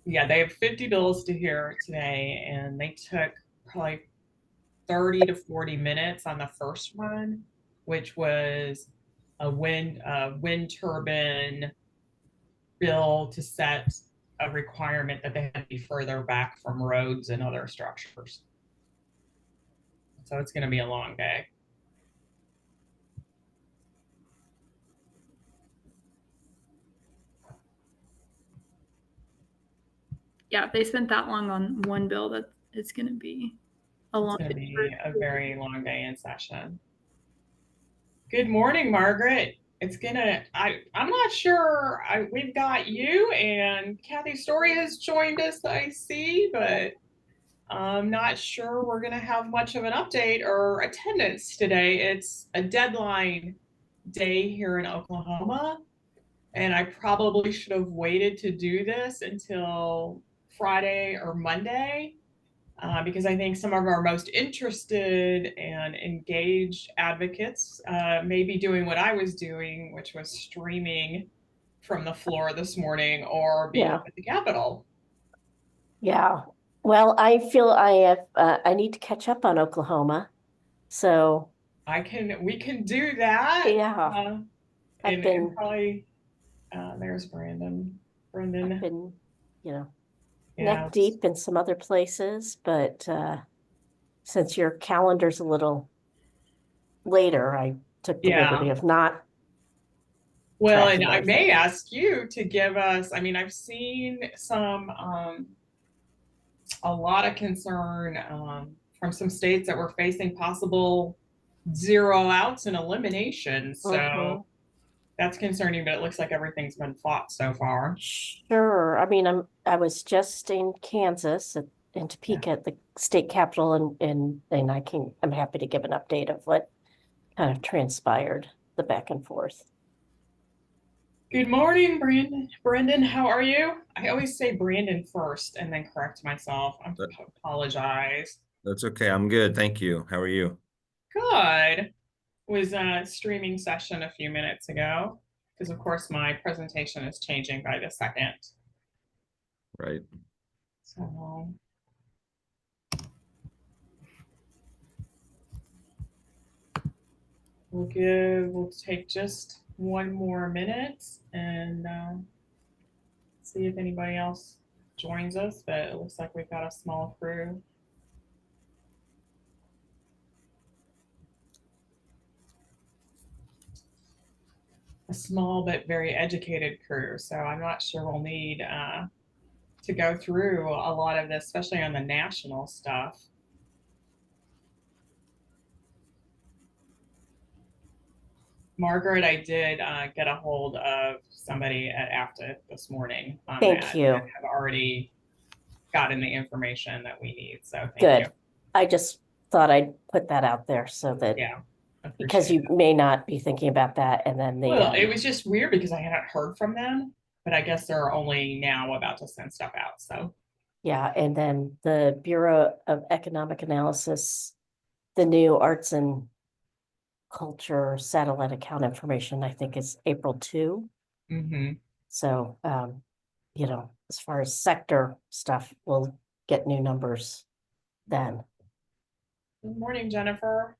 Yeah, they have 50 bills to hear today, and they took probably 30 to 40 minutes on the first one, which was a wind turbine bill to set a requirement that they had to be further back from roads and other structures. So it's going to be a long day. Yeah, if they spent that long on one bill, that it's going to be a It's long going to day. be a very long day in session. Good morning, Margaret. I'm not sure. We've got you and Kathy Story has joined us, I see, but I'm not sure we're gonna have much of an update or attendance today. It's a deadline day here in Oklahoma, and I probably should have waited to do this until Friday or Monday, because I think some of our most interested and engaged advocates may be doing what I was doing, which was streaming from the floor this morning or being up Yeah, at the Capitol. yeah. Well, I feel I need to catch up on Oklahoma. So, We can do that. yeah, I've And been, probably, there's Brandon. I've Brendan, been, you know, yeah, neck deep in some other places, but since your calendar's a little later, I took the liberty yeah. of not Well, and tracking I may anything. ask you to give us, I mean, I've seen a lot of concern from some states that were facing possible zero outs and elimination. Mm-hmm. So that's concerning, but it looks like everything's been fought so far. Sure. I mean, I was just in Kansas in Yeah. Topeka at the state capitol, and I'm happy to give an update of what kind of transpired, the back and forth. Good morning, Brandon. Brendan, how are you? I always say Brandon first and then correct myself. I That- apologize. That's okay. I'm good. Thank you. How are you? Good. Was a streaming session a few minutes ago because, of course, my presentation is changing by the second. Right. So we'll take just one more minute and see if anybody else joins us, but it looks like we've got a small crew. A small but very educated crew. So I'm not sure we'll need to go through a lot of this, especially on the national stuff. Margaret, I did get a hold of somebody at AFTA this morning on Thank that and you. have already gotten the information that we need. So thank you. Good. I just thought I'd put that out there so that Yeah, because appreciate you it. may not be thinking about that, and then Well, it was just weird because I hadn't heard from them, but I guess they're only now about to send stuff out. So yeah, and then the Bureau of Economic Analysis, the new arts and culture satellite account information, I think is April 2. mhm. So, as far as sector stuff, we'll get new numbers then. Good morning, Jennifer.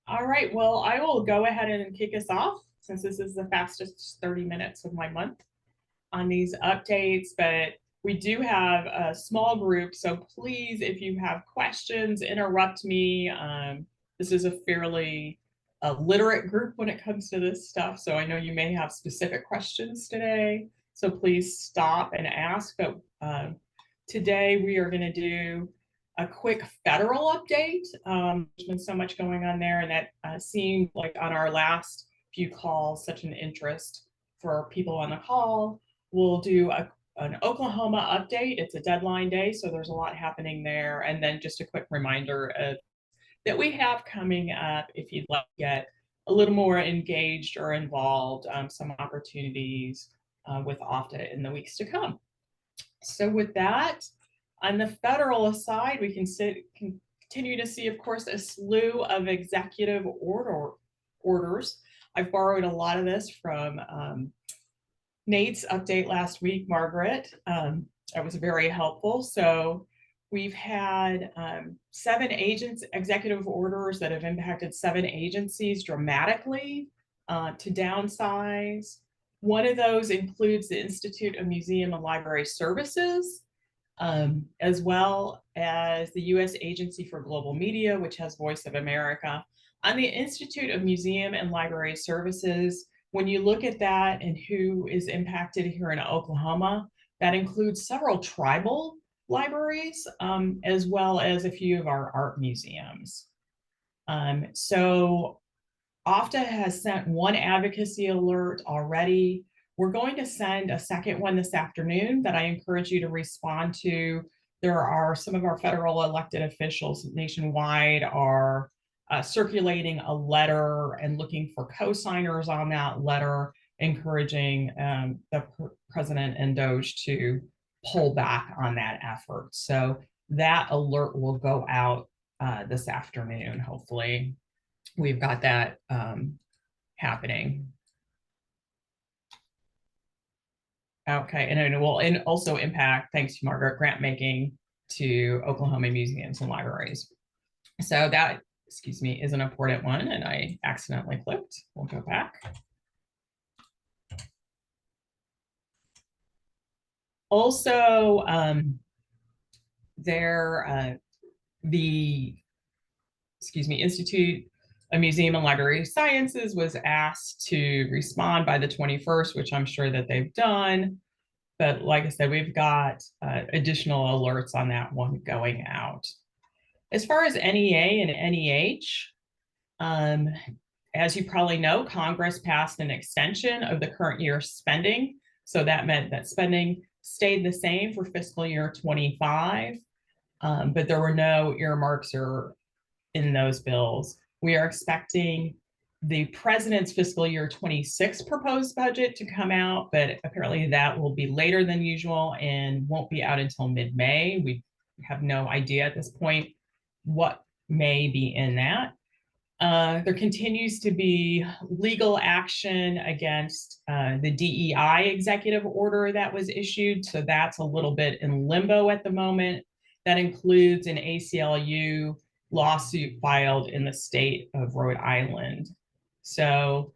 All right, well, I will go ahead and kick us off since this is the fastest 30 minutes of my month on these updates, but we do have a small group. So please, if you have questions, interrupt me. This is a fairly literate group when it comes to this stuff. So I know you may have specific questions today. So please stop and ask. But today we are going to do a quick federal update. There's been so much going on there, and that seemed like on our last few calls, such an interest for people on the call. We'll do an Oklahoma update. It's a deadline day, so there's a lot happening there. And then just a quick reminder that we have coming up, if you'd like to get a little more engaged or involved, some opportunities with OFTA in the weeks to come. So with that, on the federal side, we can continue to see, of course, a slew of executive orders. I've borrowed a lot of this from Nate's update last week, Margaret. That was very helpful. So we've had 7 executive orders that have impacted 7 agencies dramatically to downsize. One of those includes the Institute of Museum and Library Services, as well as the U.S. Agency for Global Media, which has Voice of America. On the Institute of Museum and Library Services, when you look at that and who is impacted here in Oklahoma, that includes several tribal libraries, as well as a few of our art museums. So OFTA has sent one advocacy alert already. We're going to send a second one this afternoon that I encourage you to respond to. There are some of our federal elected officials nationwide are circulating a letter and looking for co-signers on that letter, encouraging the president and Doge to pull back on that effort. So that alert will go out this afternoon, hopefully. We've got that happening. Okay, and it will also impact, thanks to Margaret, grant making to Oklahoma museums and libraries. So that, excuse me, is an important one, and I accidentally clicked. We'll go back. Also, the Institute of Museum and Library Sciences was asked to respond by the 21st, which I'm sure that they've done. But like I said, we've got additional alerts on that one going out. As far as NEA and NEH, as you probably know, Congress passed an extension of the current year's spending. So that meant that spending stayed the same for fiscal year 25, but there were no earmarks or in those bills. We are expecting the president's fiscal year 26 proposed budget to come out, but apparently that will be later than usual and won't be out until mid-May. We have no idea at this point what may be in that. There continues to be legal action against the DEI executive order that was issued. So that's a little bit in limbo at the moment. That includes an ACLU lawsuit filed in the state of Rhode Island. So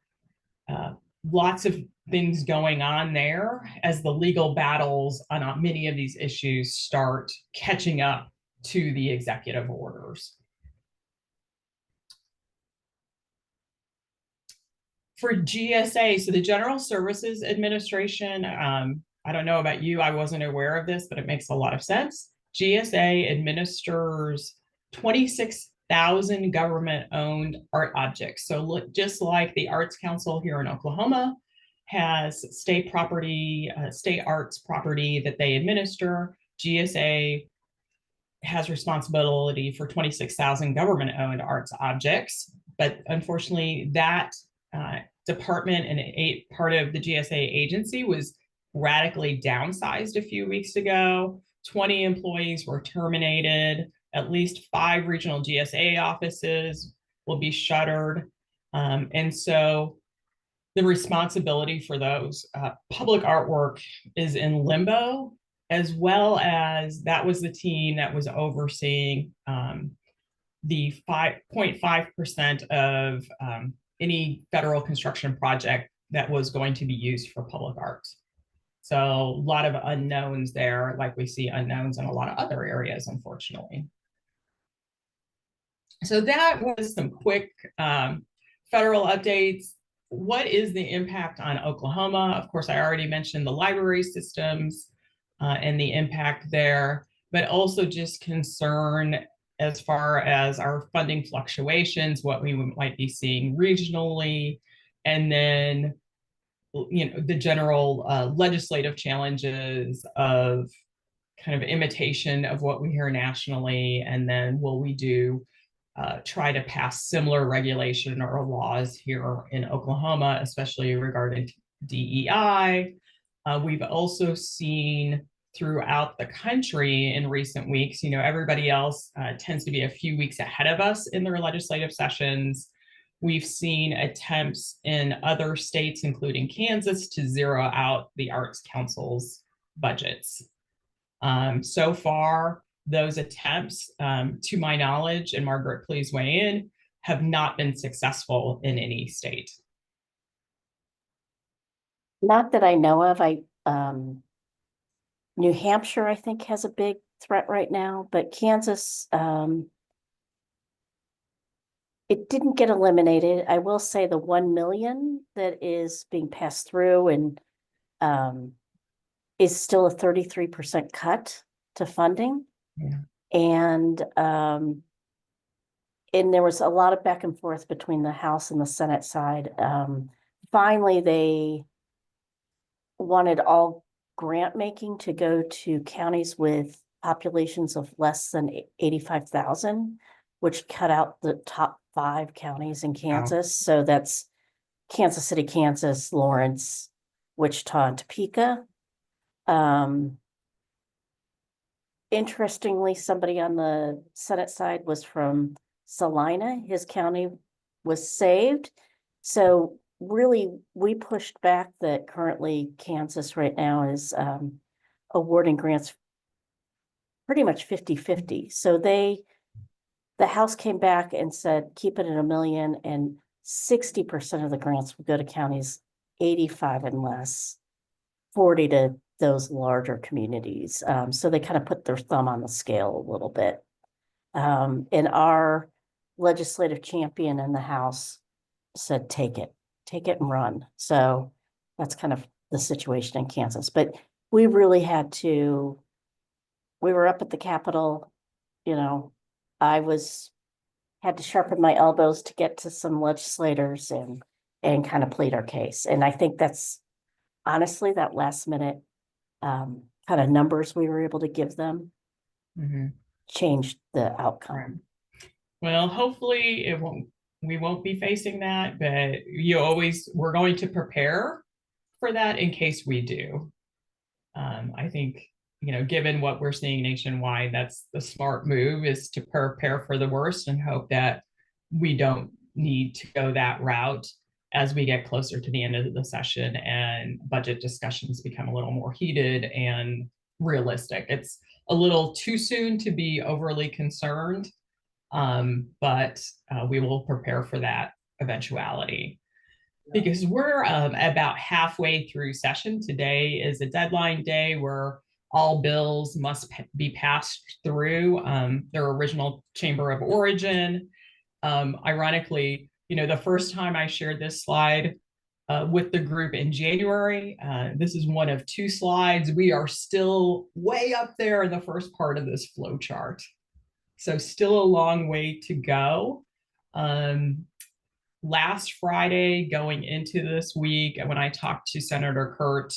lots of things going on there as the legal battles on many of these issues start catching up to the executive orders. For GSA, so the General Services Administration, I don't know about you, I wasn't aware of this, but it makes a lot of sense. GSA administers 26,000 government-owned art objects. So look, just like the Arts Council here in Oklahoma has state property, state arts property that they administer, GSA has responsibility for 26,000 government-owned arts objects. But unfortunately, that department and part of the GSA agency was radically downsized a few weeks ago. 20 employees were terminated. At least 5 regional GSA offices will be shuttered. And so the responsibility for those public artwork is in limbo, as well as that was the team that was overseeing the 5.5% of any federal construction project that was going to be used for public art. So a lot of unknowns there, like we see unknowns in a lot of other areas, unfortunately. So that was some quick federal updates. What is the impact on Oklahoma? Of course, I already mentioned the library systems and the impact there, but also just concern as far as our funding fluctuations, what we might be seeing regionally, and then the general legislative challenges of kind of imitation of what we hear nationally, and then will we try to pass similar regulation or laws here in Oklahoma, especially regarding DEI. We've also seen throughout the country in recent weeks, everybody else tends to be a few weeks ahead of us in their legislative sessions. we've seen attempts in other states, including Kansas, to zero out the Arts Council's budgets. So far, those attempts, to my knowledge, and Margaret, please weigh in, have not been successful in any state. Not that I know of. New Hampshire, I think, has a big threat right now, but Kansas, it didn't get eliminated. I will say the 1 million that is being passed through and is still a 33% cut to funding. Yeah. And there was a lot of back and forth between the House and the Senate side. Finally, they wanted all grant making to go to counties with populations of less than 85,000, which cut out the top 5 counties in Kansas. So that's Kansas City, Kansas, Lawrence, Wichita, and Topeka. Interestingly, somebody on the Senate side was from Salina. His county was saved. So really, we pushed back that currently Kansas right now is awarding grants pretty much 50-50. So the House came back and said, keep it at 1 million, and 60% of the grants would go to counties 85 and less, 40 to those larger communities. So they kind of put their thumb on the scale a little bit. And our legislative champion in the House said, take it and run. So that's kind of the situation in Kansas. But we really had to, we were up at the Capitol, I had to sharpen my elbows to get to some legislators and kind of plead our case. And I think that's honestly that last minute kind of numbers we were able to give them changed the outcome. Right. Well, hopefully we won't be facing that, but we're going to prepare for that in case we do. I think, given what we're seeing nationwide, that's the smart move, is to prepare for the worst and hope that we don't need to go that route as we get closer to the end of the session and budget discussions become a little more heated and realistic. It's a little too soon to be overly concerned, but we will prepare for that eventuality. Because we're about halfway through session. Today is a deadline day where all bills must be passed through their original chamber of origin. Ironically, the first time I shared this slide with the group in January, this is one of 2 slides. We are still way up there in the first part of this flow chart. So still a long way to go. Last Friday, going into this week, when I talked to Senator Kurt,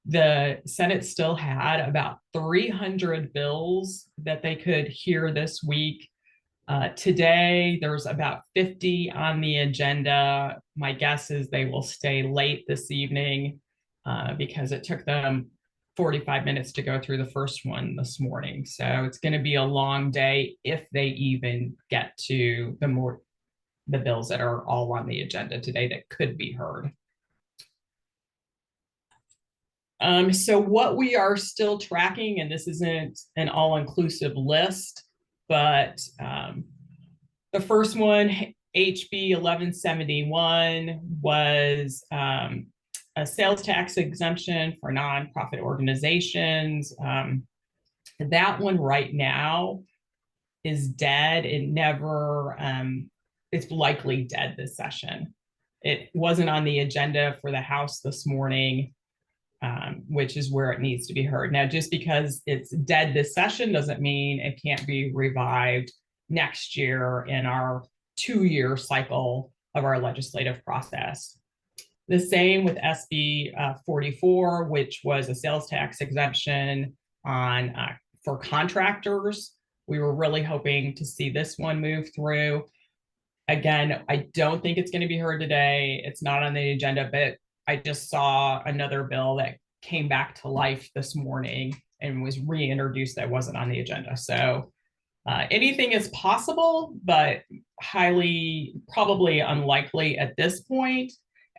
the Senate still had about 300 bills that they could hear this week. Today, there's about 50 on the agenda. My guess is they will stay late this evening because it took them 45 minutes to go through the first one this morning. So it's going to be a long day if they even get to the bills that are all on the agenda today that could be heard. So what we are still tracking, and this isn't an all-inclusive list, but the first one, HB 1171, was a sales tax exemption for nonprofit organizations. That one right now is dead. It never, it's likely dead this session. It wasn't on the agenda for the House this morning, which is where it needs to be heard. Now, just because it's dead this session doesn't mean it can't be revived next year in our 2-year cycle of our legislative process. The same with SB 44, which was a sales tax exemption for contractors. We were really hoping to see this one move through. Again, I don't think it's going to be heard today. It's not on the agenda, but I just saw another bill that came back to life this morning and was reintroduced that wasn't on the agenda. So Anything is possible, but highly probably unlikely at this point.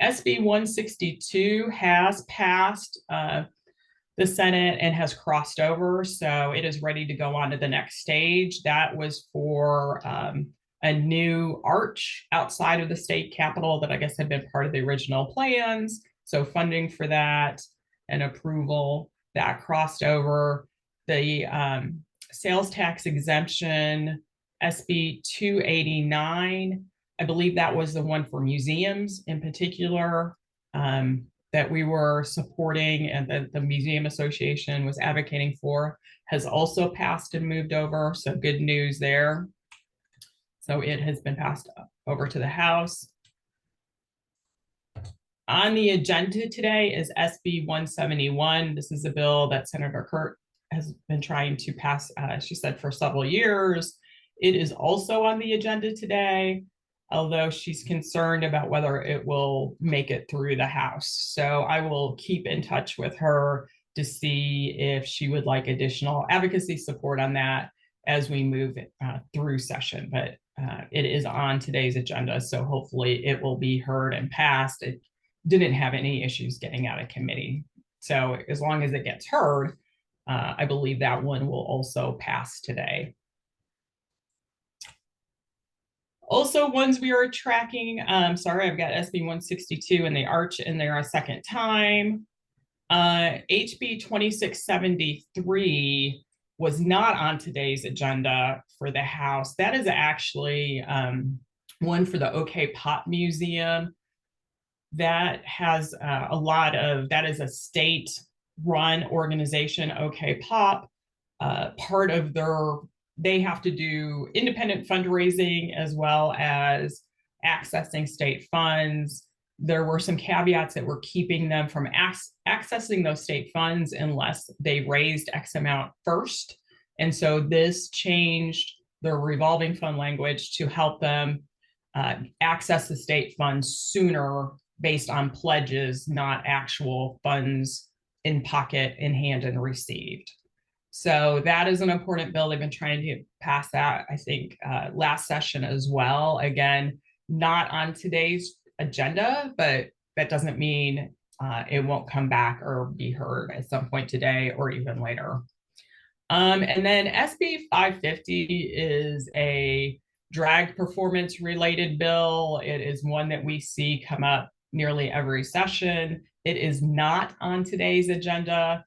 SB 162 has passed the Senate and has crossed over, so it is ready to go on to the next stage. That was for a new arch outside of the state capitol that I guess had been part of the original plans. So funding for that and approval that crossed over. The sales tax exemption, SB 289, I believe that was the one for museums in particular. That we were supporting and that the Museum Association was advocating for, has also passed and moved over. So good news there. So it has been passed over to the House. On the agenda today is SB 171. This is a bill that Senator Kurt has been trying to pass, she said, for several years. It is also on the agenda today, although she's concerned about whether it will make it through the House. So I will keep in touch with her to see if she would like additional advocacy support on that as we move through session. But it is on today's agenda, so hopefully it will be heard and passed. It didn't have any issues getting out of committee. So as long as it gets heard, I believe that one will also pass today. Also, ones we are tracking, sorry, I've got SB 162 and the arch in there a second time. HB 2673 was not on today's agenda for the House. That is actually one for the OK Pop Museum. That has a lot of, that is a state-run organization, OK Pop. Part of their, they have to do independent fundraising as well as accessing state funds. There were some caveats that were keeping them from accessing those state funds unless they raised X amount first. And so this changed their revolving fund language to help them access the state funds sooner based on pledges, not actual funds in pocket, in hand, and received. So that is an important bill. They've been trying to pass that, I think, last session as well. Again, not on today's agenda, but that doesn't mean it won't come back or be heard at some point today or even later. And then SB 550 is a drag performance related bill. It is one that we see come up nearly every session. It is not on today's agenda.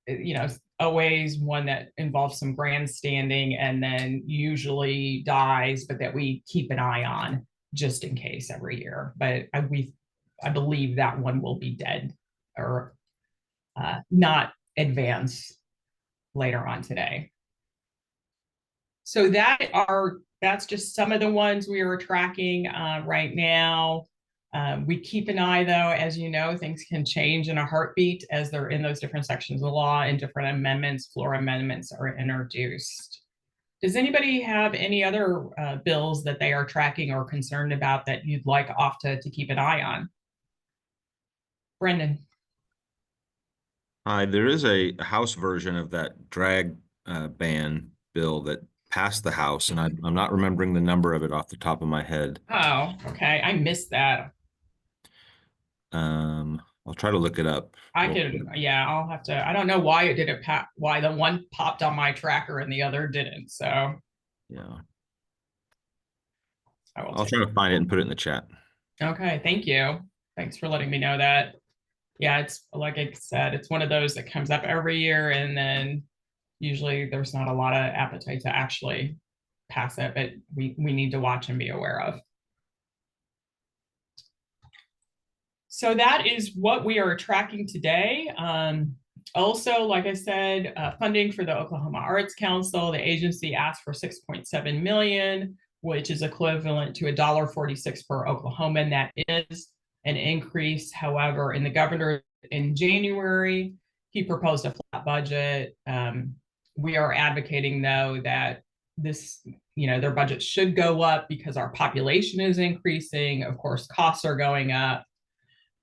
You know, always one that involves some grandstanding and then usually dies, but that we keep an eye on just in case every year. But I believe that one will be dead or not advance later on today. So that's just some of the ones we are tracking right now. We keep an eye, though, as you know, things can change in a heartbeat as they're in those different sections of the law and different amendments, floor amendments are introduced. Does anybody have any other bills that they are tracking or concerned about that you'd like OFTA to keep an eye on? Brendan. Hi, there is a House version of that drag ban bill that passed the House, and I'm not remembering the number of it off the top of my head. Oh, okay. I missed that. I'll try to look it up. Yeah, I'll have to. I don't know why it didn't why the one popped on my tracker and the other didn't. So yeah, I'll try to find it and put it in the chat. Okay, thank you. Thanks for letting me know that. Yeah, it's like I said, it's one of those that comes up every year, and then usually there's not a lot of appetite to actually pass it, but we need to watch and be aware of. So that is what we are tracking today. Also, like I said, funding for the Oklahoma Arts Council, the agency asked for $6.7 million, which is equivalent to $1.46 per Oklahoman. That is an increase. However, in the governor in January, he proposed a flat budget. We are advocating, though, that this, their budget should go up because our population is increasing. Of course, costs are going up.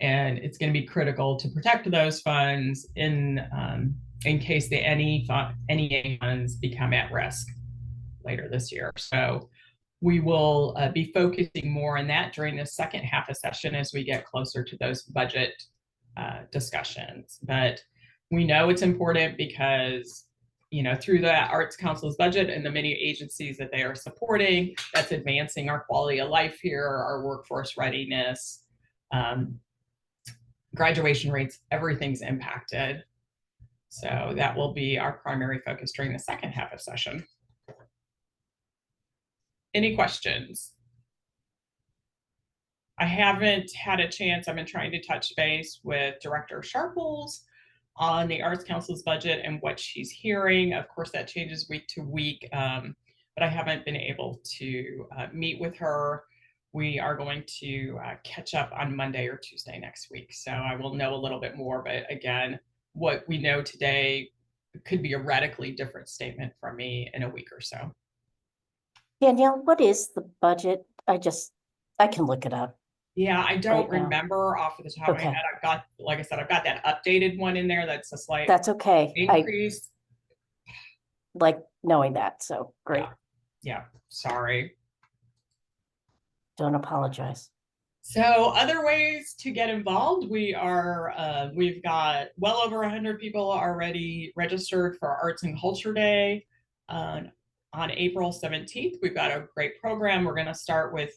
And it's going to be critical to protect those funds in in case any funds become at risk later this year. So we will be focusing more on that during the second half of session as we get closer to those budget discussions. But we know it's important because, you know, through the Arts Council's budget and the many agencies that they are supporting, that's advancing our quality of life here, our workforce readiness, graduation rates, everything's impacted. So that will be our primary focus during the second half of session. Any questions? I haven't had a chance. I've been trying to touch base with Director Sharples on the Arts Council's budget and what she's hearing. Of course, that changes week to week, but I haven't been able to meet with her. We are going to catch up on Monday or Tuesday next week. So I will know a little bit more, but again, what we know today could be a radically different statement from me in a week or so. Danielle, what is the budget? I can look it up. Yeah, I don't Right now. remember off of the top of my Okay. head. I've got, like I said, I've got that updated one in there. That's a slight That's okay. I increase. like knowing that, so great. Yeah, sorry. Don't apologize. So other ways to get involved, we've got well over 100 people already registered for Arts and Culture Day on April 17th. We've got a great program. We're going to start with,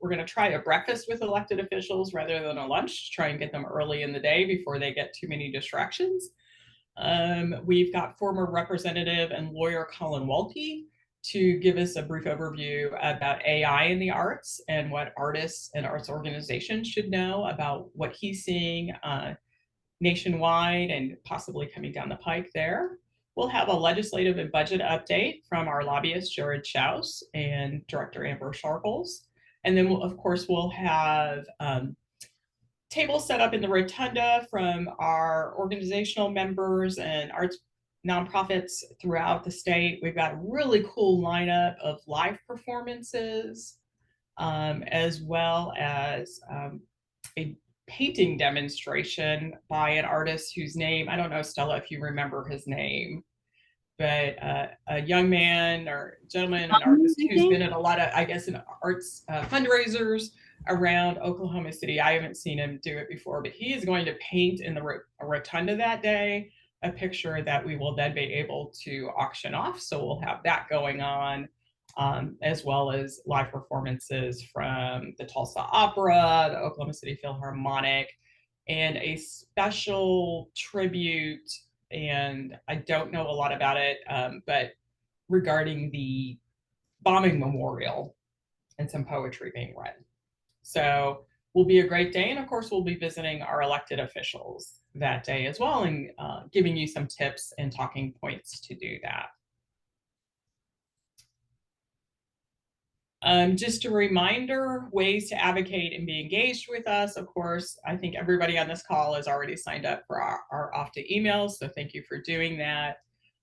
we're going to try a breakfast with elected officials rather than a lunch, to try and get them early in the day before they get too many distractions. We've got former representative and lawyer Colin Walke to give us a brief overview about AI in the arts and what artists and arts organizations should know about what he's seeing nationwide and possibly coming down the pike there. We'll have a legislative and budget update from our lobbyist, Jared Schaus, and Director Amber Sharples. And then, of course, we'll have tables set up in the rotunda from our organizational members and arts nonprofits throughout the state. We've got a really cool lineup of live performances, as well as a painting demonstration by an artist whose name, I don't know, Stella, if you remember his name, but a young man or gentleman, an artist who's been in a lot of, I guess, in arts fundraisers around Oklahoma City. I haven't seen him do it before, but he is going to paint in the rotunda that day, a picture that we will then be able to auction off. So we'll have that going on, as well as live performances from the Tulsa Opera, the Oklahoma City Philharmonic, and a special tribute, and I don't know a lot about it, but regarding the bombing memorial and some poetry being read. So will be a great day. And of course, we'll be visiting our elected officials that day as well, and giving you some tips and talking points to do that. Just a reminder, ways to advocate and be engaged with us. Of course, I think everybody on this call has already signed up for our OFTA emails, so thank you for doing that.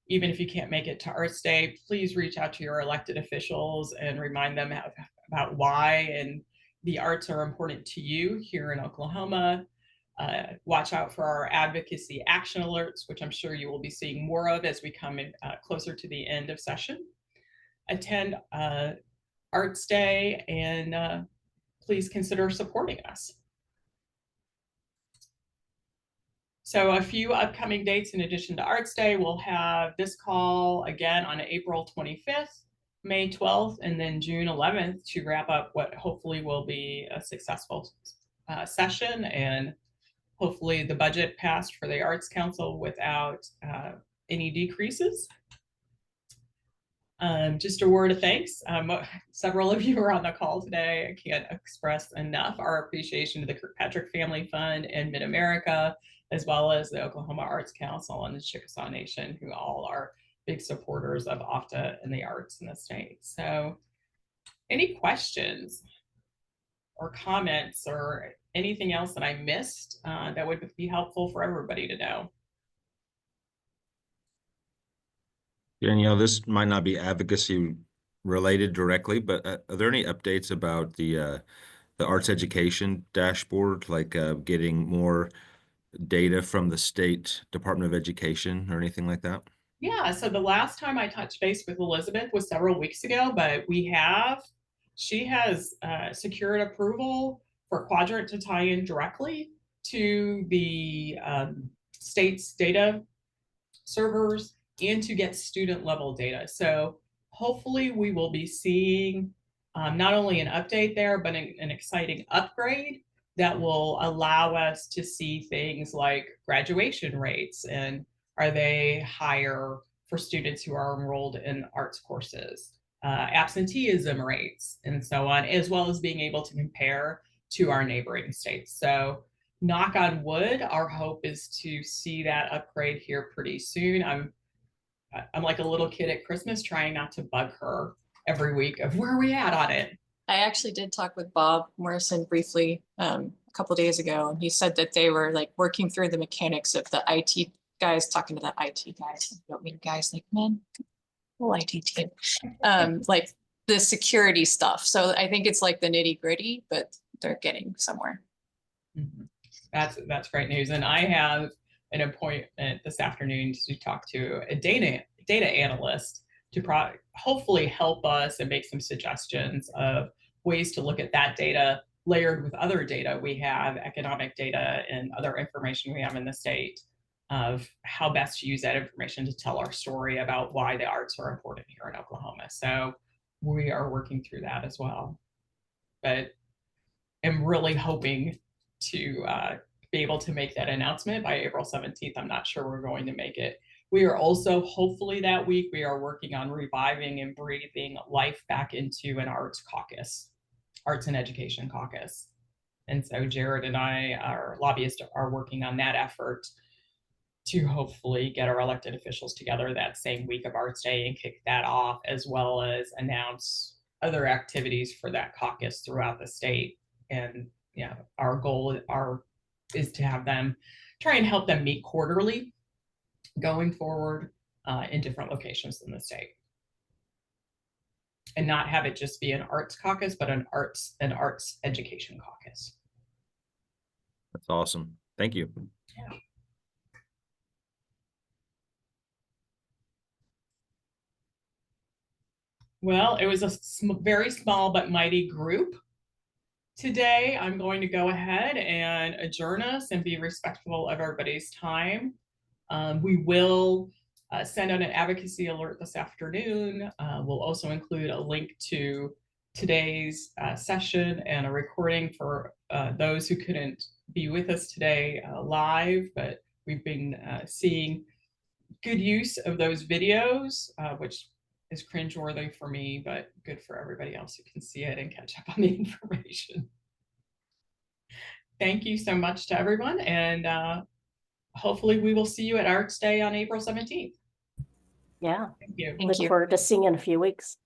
Even if you can't make it to Arts Day, please reach out to your elected officials and remind them about why and the arts are important to you here in Oklahoma. Watch out for our advocacy action alerts, which I'm sure you will be seeing more of as we come in closer to the end of session. Attend Arts Day, and please consider supporting us. So a few upcoming dates in addition to Arts Day, we'll have this call again on April 25th, May 12th, and then June 11th to wrap up what hopefully will be a successful session, and hopefully the budget passed for the Arts Council without any decreases. Just a word of thanks. Several of you are on the call today. I can't express enough our appreciation to the Kirkpatrick Family Fund and Mid-America, as well as the Oklahoma Arts Council and the Chickasaw Nation, who all are big supporters of OFTA and the arts in the state. So any questions or comments or anything else that I missed that would be helpful for everybody to know? Danielle, this might not be advocacy related directly, but are there any updates about the arts education dashboard, like getting more data from the state Department of Education or anything like that? Yeah, so the last time I touched base with Elizabeth was several weeks ago, but she has secured approval for Quadrant to tie in directly to the state's data servers and to get student level data. So hopefully we will be seeing not only an update there, but an exciting upgrade that will allow us to see things like graduation rates and are they higher for students who are enrolled in arts courses, absenteeism rates, and so on, as well as being able to compare to our neighboring states. So knock on wood, our hope is to see that upgrade here pretty soon. I'm like a little kid at Christmas trying not to bug her every week of where are we at on it. I actually did talk with Bob Morrison briefly a couple days ago, and he said that they were like working through the mechanics of the IT guys talking to the IT guys. I don't mean guys like men, whole IT team, like the security stuff. So I think it's like the nitty gritty, but they're getting somewhere. Mm-hmm. That's great news. And I have an appointment this afternoon to talk to a data analyst to hopefully help us and make some suggestions of ways to look at that data layered with other data we have, economic data and other information we have in the state, of how best to use that information to tell our story about why the arts are important here in Oklahoma. So we are working through that as well. But I'm really hoping to be able to make that announcement by April 17th. I'm not sure we're going to make it. We are also, hopefully that week, we are working on reviving and breathing life back into an arts caucus, arts and education caucus. And so Jared and I, our lobbyists, are working on that effort to hopefully get our elected officials together that same week of Arts Day and kick that off, as well as announce other activities for that caucus throughout the state. And yeah, our goal is to have them try and help them meet quarterly going forward in different locations in the state. And not have it just be an arts caucus, but an arts education caucus. That's awesome. Thank you. Yeah. Well, it was a very small but mighty group today. I'm going to go ahead and adjourn us and be respectful of everybody's time. We will send out an advocacy alert this afternoon. We'll also include a link to today's session and a recording for those who couldn't be with us today live, but we've been seeing good use of those videos, which is cringeworthy for me, but good for everybody else who can see it and catch up on the information. Thank you so much to everyone, and hopefully we will see you at Arts Day on April 17th. Yeah. Thank you. Thank Look you. forward to seeing you in a few weeks.